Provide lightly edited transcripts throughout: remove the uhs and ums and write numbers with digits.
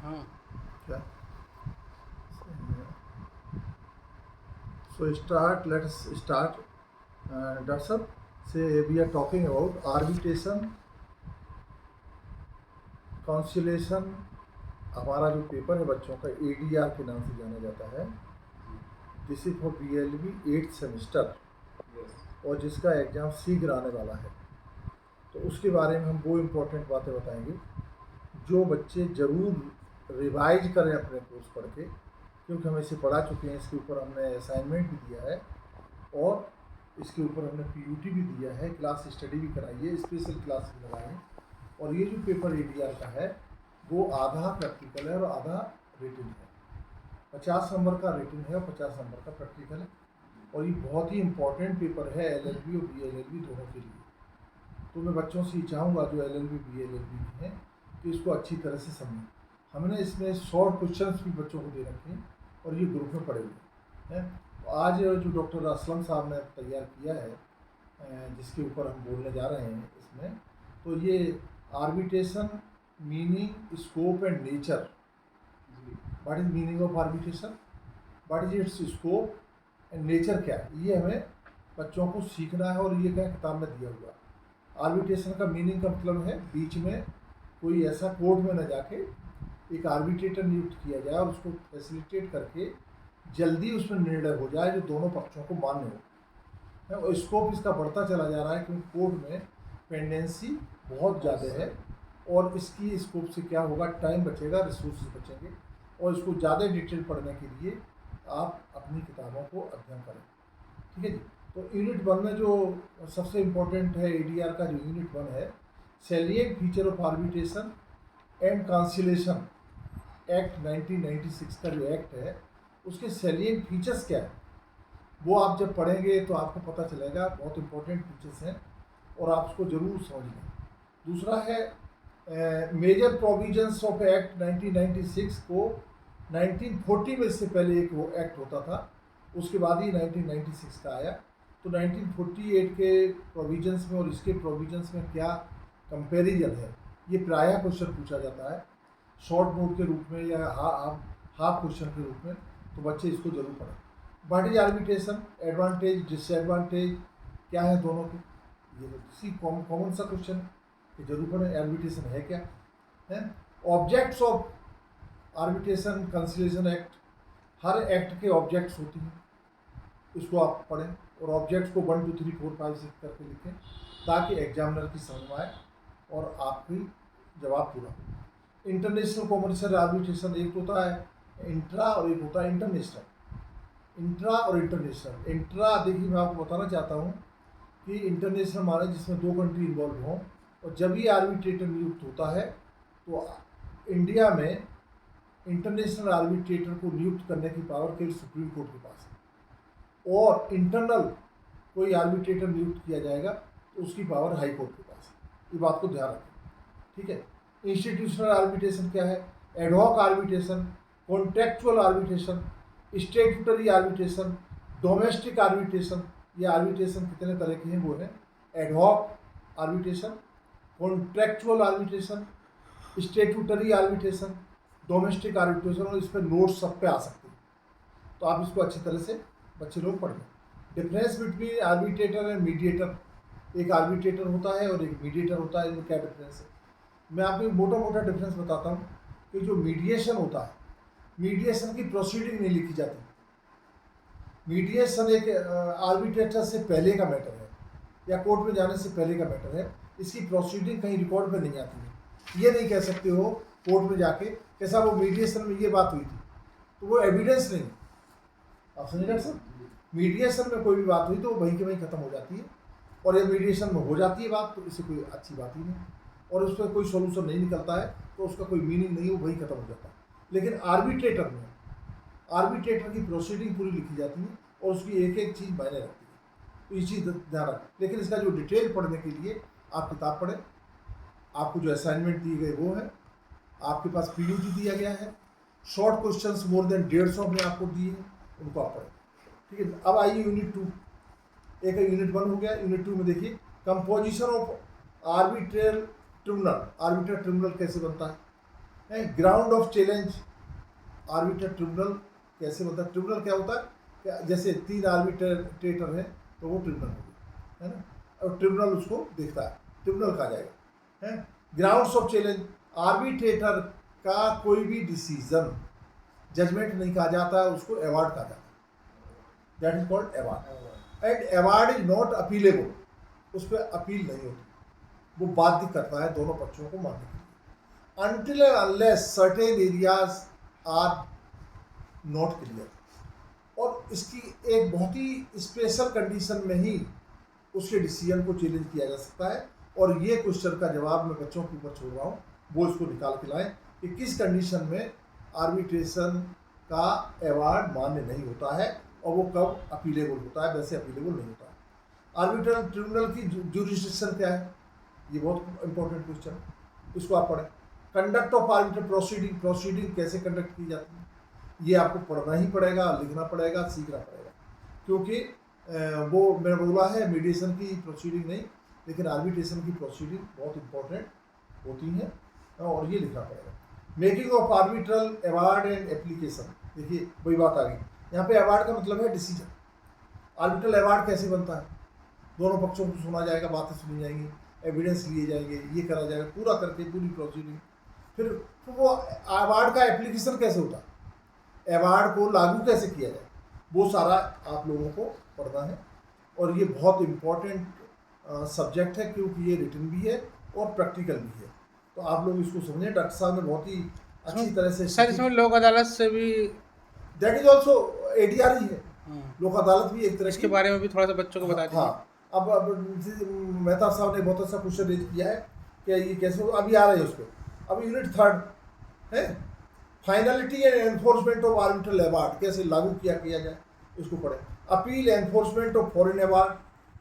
हाँ क्या? So start. Let's start. That's up. Say we are talking about arbitration, conciliation. हमारा जो paper है बच्चों का ADR के नाम से जाना जाता है. This is for BLB 8th semester और जिसका एग्ज़ाम शीघ्र आने वाला है. तो उसके बारे में हम वो इम्पोर्टेंट बातें बताएंगे जो बच्चे ज़रूर रिवाइज करें अपने कोर्स पढ़ के, क्योंकि हम इसे पढ़ा चुके हैं. इसके ऊपर हमने असाइनमेंट भी दिया है और इसके ऊपर हमने PUT भी दिया है, क्लास स्टडी भी कराई है, स्पेशल क्लास भी लगाई है. और ये जो पेपर ADR का है वो आधा प्रैक्टिकल है और आधा रिटन है. 50 नंबर का रिटन है और 50 नंबर का प्रैक्टिकल है. और ये बहुत ही इम्पोर्टेंट पेपर है LLB और BLLB दोनों के लिए. तो मैं बच्चों से ये चाहूँगा जो LLB BLLB हैं कि इसको अच्छी तरह से समझें. हमने इसमें शॉर्ट क्वेश्चंस भी बच्चों को दे रखे हैं और ये ग्रुप में पढ़े हुए हैं. तो आज जो डॉक्टर असलम साहब ने तैयार किया है जिसके ऊपर हम बोलने जा रहे हैं इसमें, तो ये arbitration meaning, scope and nature. What is meaning of arbitration, what is it's scope and nature क्या है, ये हमें बच्चों को सीखना है. और ये क्या किताब में दिया हुआ. आर्बिट्रेशन का मीनिंग का मतलब है बीच में कोई ऐसा कोर्ट में न जाके एक आर्बिट्रेटर नियुक्त किया जाए और उसको फैसिलिटेट करके जल्दी उसमें निर्णय हो जाए जो दोनों पक्षों को मान्य हो. और स्कोप इसका बढ़ता चला जा रहा है क्योंकि कोर्ट में पेंडेंसी बहुत ज़्यादा है और इसकी स्कोप से क्या होगा, टाइम बचेगा, रिसोर्स बचेंगे. और इसको ज़्यादा डिटेल पढ़ने के लिए आप अपनी किताबों को अध्ययन करें. ठीक है जी. तो यूनिट 1 में जो सबसे इम्पोर्टेंट है ADR का जो यूनिट 1 है, salient feature of arbitration and conciliation act 1996 का जो एक्ट है उसके सैलिएंट फीचर्स क्या है वो आप जब पढ़ेंगे तो आपको पता चलेगा. बहुत इंपॉर्टेंट फीचर्स हैं और आप उसको ज़रूर समझ लें. दूसरा है मेजर प्रोविजंस ऑफ एक्ट 1996 को 1940 में इससे पहले एक वो एक्ट होता था, उसके बाद ही 1996 का आया. तो 1948 के प्रोविजंस में और इसके प्रोविजंस में क्या कंपैरिजन है, ये प्रायः क्वेश्चन पूछा जाता है शॉर्ट नोट के रूप में या हाफ क्वेश्चन के रूप में. तो बच्चे इसको जरूर पढ़ें. What is arbitration, advantage disadvantage क्या है दोनों के, ये इसी कॉमन सा क्वेश्चन कि जरूर पढ़ें. आर्बिट्रेशन है क्या है. Objects of arbitration conciliation act, her act के ऑब्जेक्ट्स होती हैं, इसको आप पढ़ें. और ऑब्जेक्ट्स को 1 2 3 4 5 6 करके लिखें ताकि एग्जामिनर की समझ में आए और आपकी जवाब पूरा हो. इंटरनेशनल कॉमर्शियल आर्बिट्रेशन एक होता है इंट्रा और एक होता है इंटरनेशनल. इंट्रा और इंटरनेशनल. इंट्रा देखिए मैं आपको बताना चाहता हूँ कि इंटरनेशनल माने जिसमें 2 कंट्री इन्वॉल्व हों. और जब भी आर्बिट्रेटर नियुक्त होता है तो इंडिया में इंटरनेशनल आर्बिट्रेटर को नियुक्त करने की पावर केवल सुप्रीम कोर्ट के पास है. और इंटरनल कोई आर्बिट्रेटर नियुक्त किया जाएगा तो उसकी पावर हाई कोर्ट के पास है. ये बात को ध्यान रखें. ठीक है. इंस्टीट्यूशनल आर्बिट्रेशन क्या है, ad hoc arbitration, contractual arbitration, statutory arbitration, domestic arbitration. ये आर्बिट्रेशन कितने तरह के हैं वो है ad hoc arbitration, contractual arbitration, statutory arbitration, domestic arbitration. और इस पर नोट्स सब पे आ सकते हैं तो आप इसको अच्छी तरह से बच्चे लोग पढ़ लें. Difference between arbitrator and mediator, एक आर्बिट्रेटर होता है और एक मीडिएटर होता है, इनमें क्या डिफरेंस है. मैं आपको मोटा मोटा डिफरेंस बताता हूँ कि जो मीडिएशन होता है, मीडिएशन की प्रोसीडिंग नहीं लिखी जाती. मीडिएशन एक आर्बिट्रेटर से पहले का मैटर है या कोर्ट में जाने से पहले का मैटर है. इसकी प्रोसीडिंग कहीं रिकॉर्ड में नहीं आती है. ये नहीं कह सकते हो कोर्ट में जाके कैसा वो मीडिएशन में ये बात हुई थी, तो वो एविडेंस नहीं. आप समझे सर. मीडिएशन में कोई भी बात हुई तो वो वहीं के वहीं खत्म हो जाती है. और ये मीडिएशन में हो जाती है बात तो इससे कोई अच्छी बात ही नहीं और उस पर कोई सोल्यूशन नहीं निकलता है तो उसका कोई मीनिंग नहीं, वो वही खत्म हो जाता है. लेकिन आर्बिट्रेटर में आर्बिट्रेटर की प्रोसीडिंग पूरी लिखी जाती है और उसकी एक एक चीज़ मायने रखती है. तो ये चीज़ ध्यान रखें. लेकिन इसका जो डिटेल पढ़ने के लिए आप किताब पढ़ें. आपको जो असाइनमेंट दिए गए वो है, आपके पास PUT दिया गया है, शॉर्ट क्वेश्चंस मोर देन 150 में आपको दिए हैं, उनको आप पढ़ें. ठीक है. अब आइए यूनिट 2. एक यूनिट 1 हो गया. यूनिट 2 में देखिए composition of arbitral tribunal. Arbitral tribunal कैसे बनता ground of challenge arbiter tribunal कैसे बनता है? ट्रिब्यूनल क्या होता है? क्या जैसे 3 आर्बिट्रेटर है तो वो ट्रिब्यूनल हो गया, है ना, और ट्रिब्यूनल उसको देखता है, ट्रिब्यूनल कहा जाएगा, है। ग्राउंड्स ऑफ चैलेंज, आर्बिट्रेटर का कोई भी डिसीजन जजमेंट नहीं कहा जाता है, उसको अवार्ड कहा जाता है, that is called award. And award is not appealable, उस पर अपील नहीं होती, वो बाध्य करता है दोनों पक्षों को मानने के लिए, until unless certain areas are not clear. और इसकी एक बहुत ही स्पेशल कंडीशन में ही उसके डिसीजन को चैलेंज किया जा सकता है, और ये क्वेश्चन का जवाब मैं बच्चों के ऊपर छोड़ रहा हूँ, वो इसको निकाल के लाएं कि किस कंडीशन में आर्बिट्रेशन का अवार्ड मान्य नहीं होता है और वो कब अपीलेबल होता है, वैसे अपीलेबल नहीं होता है। आर्बिट्रल ट्रिब्यूनल की ज्यूरिसडिक्शन क्या है? ये बहुत इंपॉर्टेंट क्वेश्चन है, इसको आप पढ़ें। Conduct of arbitral proceeding, proceeding कैसे कंडक्ट की जाती है, ये आपको पढ़ना ही पड़ेगा, लिखना पड़ेगा, सीखना पड़ेगा, क्योंकि वो मैंने बोला है मीडिएशन की प्रोसीडिंग नहीं, लेकिन आर्बिट्रेशन की प्रोसीडिंग बहुत इंपॉर्टेंट होती है और ये लिखना पड़ेगा। Making of arbitral award and application, देखिए वही बात आ गई यहाँ पे। अवार्ड का मतलब है डिसीजन। आर्बिट्रल अवार्ड कैसे बनता है? दोनों पक्षों को सुना जाएगा, बातें सुनी जाएंगी, एविडेंस लिए जाएंगे, ये करा जाएगा, पूरा करके पूरी प्रोसीडिंग। फिर वो अवार्ड का एप्लीकेशन कैसे होता है, अवार्ड को लागू कैसे किया जाए, वो सारा आप लोगों को पढ़ना है। और ये बहुत इम्पॉर्टेंट सब्जेक्ट है, क्योंकि ये रिटन भी है और प्रैक्टिकल भी है, तो आप लोग इसको समझें। डॉक्टर साहब ने बहुत ही अच्छी तरह से सर इसमें लोक अदालत से भी, दैट इज ऑल्सो एडीआर ही है, लोक अदालत भी एक तरह इसके बारे में भी थोड़ा सा बच्चों को बता दीजिए। हाँ, अब मेहता साहब ने बहुत अच्छा क्वेश्चन रेज किया है कि ये कैसे अभी आ रहे हैं उस पर। अब यूनिट 3 है, finality and enforcement of arbitral award कैसे लागू किया जाए, इसको पढ़ें। Appeal enforcement of foreign award,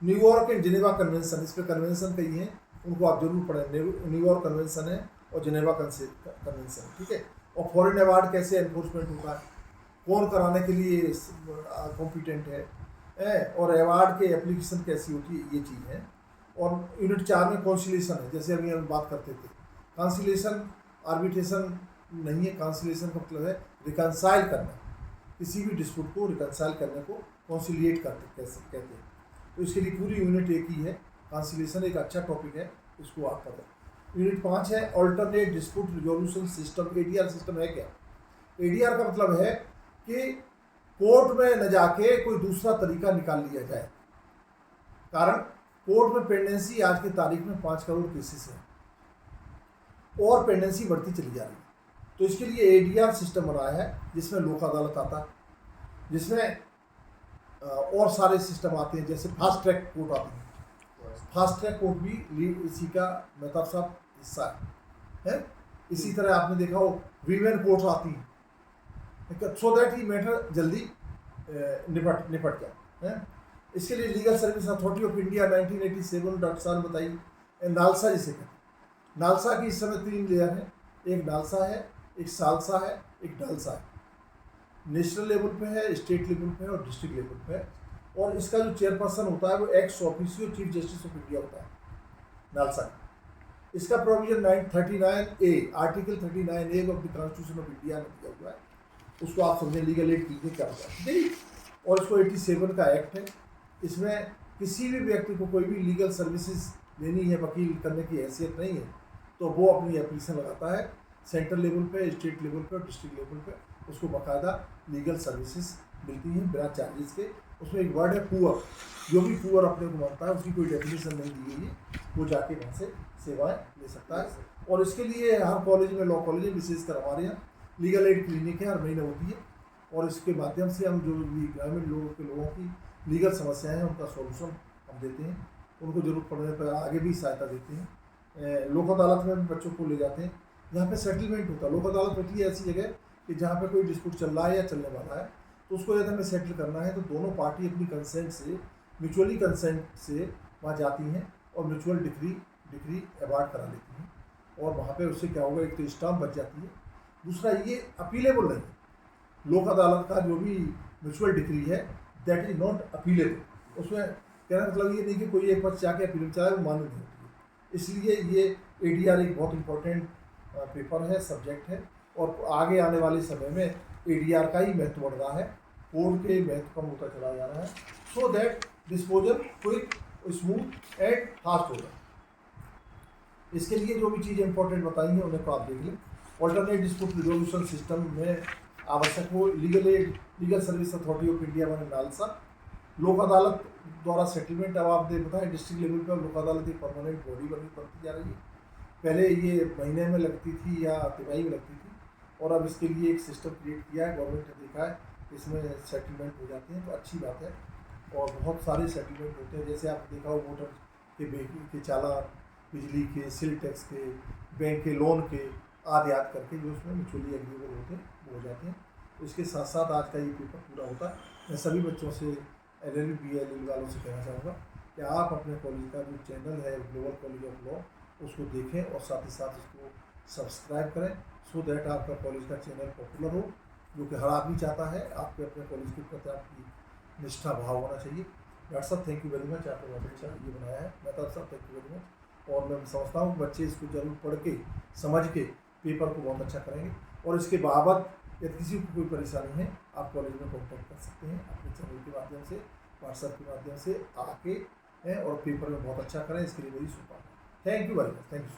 New York and Geneva convention, इस पर कन्वेंशन कही है, उनको आप जरूर पढ़ें। न्यूयॉर्क कन्वेंशन है और जिनेवा कन्वेंशन, ठीक है। और फॉरेन अवार्ड कैसे एनफोर्समेंट होता है, कौन कराने के लिए कॉम्पिटेंट है, और अवार्ड के एप्लीकेशन कैसी होती है, ये चीज़ है। और यूनिट 4 में कॉन्सिलेशन है, जैसे अभी हम बात करते थे। कॉन्सिलेशन आर्बिट्रेशन नहीं है, कॉन्सिलेशन का मतलब है रिकनसाइल करना, किसी भी डिस्प्यूट को रिकनसाइल करने को कॉन्सिलिएट कहते हैं। तो इसके लिए पूरी यूनिट एक ही है, कॉन्सिलेशन एक अच्छा टॉपिक है, इसको आप पढ़ें। यूनिट 5 है alternate dispute resolution system. ADR system है क्या? एडीआर का मतलब है कि कोर्ट में न जाके कोई दूसरा तरीका निकाल लिया जाए, कारण कोर्ट में पेंडेंसी आज की तारीख में 5 करोड़ केसेस है और पेंडेंसी बढ़ती चली जा रही है। तो इसके लिए एडीआर सिस्टम बनाया है, जिसमें लोक अदालत आता है, जिसमें और सारे सिस्टम आते हैं, जैसे फास्ट ट्रैक कोर्ट आती है। फास्ट ट्रैक कोर्ट भी इसी का मेहता साहब हिस्सा है। इसी तरह आपने देखा हो वीमेन कोर्ट आती हैं, सो दैट ही मैटर जल्दी निपट गया है। इसके लिए legal service authority of India 1987 doctor साहब ने बताई। नालसा जिसे कहते हैं, नालसा की इस समय 3 लेयर है, एक नालसा है, एक सालसा है, एक डालसा है। नेशनल लेवल पे है, स्टेट लेवल पे है और डिस्ट्रिक्ट लेवल पे है। और इसका जो चेयरपर्सन होता है वो ex officio chief justice of India होता है, नालसा का। इसका provision 39A article 39A of the constitution of India में दिया हुआ है, उसको आप समझें लीगल एड कीजिए क्या होता है, ठीक। और इसको 87 का एक्ट है। इसमें किसी भी व्यक्ति को कोई भी लीगल सर्विसेज लेनी है, वकील करने की हैसियत नहीं है, तो वो अपनी एप्लीकेशन लगाता है सेंट्रल लेवल पे, स्टेट लेवल पे और डिस्ट्रिक्ट लेवल पे, उसको बाकायदा लीगल सर्विसेज मिलती हैं बिना चार्जेस के। उसमें एक वर्ड है पुअर, जो भी पुअर अपने को मानता है उसकी कोई डेफिनेशन नहीं दी गई है, वो जाके वहाँ से सेवाएं ले सकता है। और इसके लिए हर कॉलेज में, लॉ कॉलेज में विशेषकर हमारे यहाँ लीगल एड क्लिनिक है, हर महीने होती है, और इसके माध्यम से हम जो भी ग्रामीण लोगों की लीगल समस्याएं हैं उनका सॉल्यूशन हम देते हैं, उनको जरूरत पड़ने पर आगे भी सहायता देते हैं। लोक अदालत में बच्चों को ले जाते हैं, जहाँ पे सेटलमेंट होता है। लोक अदालत होती है ऐसी जगह कि जहाँ पे कोई डिस्प्यूट चल रहा है या चलने वाला है, तो उसको यदि हमें सेटल करना है तो दोनों पार्टी अपनी कंसेंट से, म्यूचुअली कंसेंट से वहाँ जाती हैं और म्यूचुअल डिग्री अवार्ड करा लेती हैं। और वहाँ पे उससे क्या होगा, एक तो स्टाम्प बच जाती है, दूसरा ये अपीलेबल नहीं है। लोक अदालत का जो भी म्यूचुअल डिग्री है दैट इज नॉट अपीलेबल। उसमें कहना मतलब ये नहीं कि कोई एक पक्ष जाके अपील चाहे वो मान्य नहीं होती है। इसलिए ये एडीआर एक बहुत इंपॉर्टेंट पेपर है, सब्जेक्ट है, और आगे आने वाले समय में एडीआर का ही महत्व बढ़ रहा है, कोड के महत्व कम होता चला जा रहा है, so that disposal quick, smooth and fast होगा। इसके लिए जो भी चीज़ें इंपॉर्टेंट बताई हैं उन्हें को आप देख लें। ऑल्टरनेट डिस्प्यूट रिजोल्यूशन सिस्टम में आवश्यक हो legal service authority of India मैंने नालसा, लोक अदालत द्वारा सेटलमेंट। अब आप देख बताएं डिस्ट्रिक्ट लेवल पर लोक अदालत एक परमानेंट बॉडी बनती जा रही है। पहले ये महीने में लगती थी या तिमाही में लगती थी, और अब इसके लिए एक सिस्टम क्रिएट किया है, गवर्नमेंट ने देखा है इसमें सेटलमेंट हो जाते हैं, तो अच्छी बात है। और बहुत सारे सेटलमेंट होते हैं, जैसे आप देखा हो मोटर के चालान, बिजली के, सेल टैक्स के, बैंक के लोन के आदि करके जो उसमें म्यूचुअली एग्रीबल होते हैं वो हो जाते हैं। तो इसके साथ साथ आज का ये पेपर पूरा होता है। मैं सभी बच्चों से LLB BLL वालों से कहना चाहूँगा कि आप अपने कॉलेज का जो चैनल है ग्लोबल कॉलेज ऑफ लॉ उसको देखें और साथ ही साथ उसको सब्सक्राइब करें, सो दैट आपका कॉलेज का चैनल पॉपुलर हो, जो कि हर आदमी चाहता है। आपके अपने कॉलेज के प्रति आपकी निष्ठा भाव होना चाहिए। डॉक्टर साहब थैंक यू वेरी मच, आपने बहुत अच्छा ये बनाया है। मेहता साहब थैंक यू वेरी मच। और मैं समझता हूँ बच्चे इसको जरूर पढ़ के समझ के पेपर को बहुत अच्छा करेंगे। और इसके बाबत यदि किसी को कोई परेशानी है आप कॉलेज में कॉन्टैक्ट कर सकते हैं अपने चैनल के माध्यम से, व्हाट्सएप के माध्यम से आके हैं और पेपर में बहुत अच्छा करें। इसके लिए मेरी शुभकामनाएं। Thank you very much, thank you.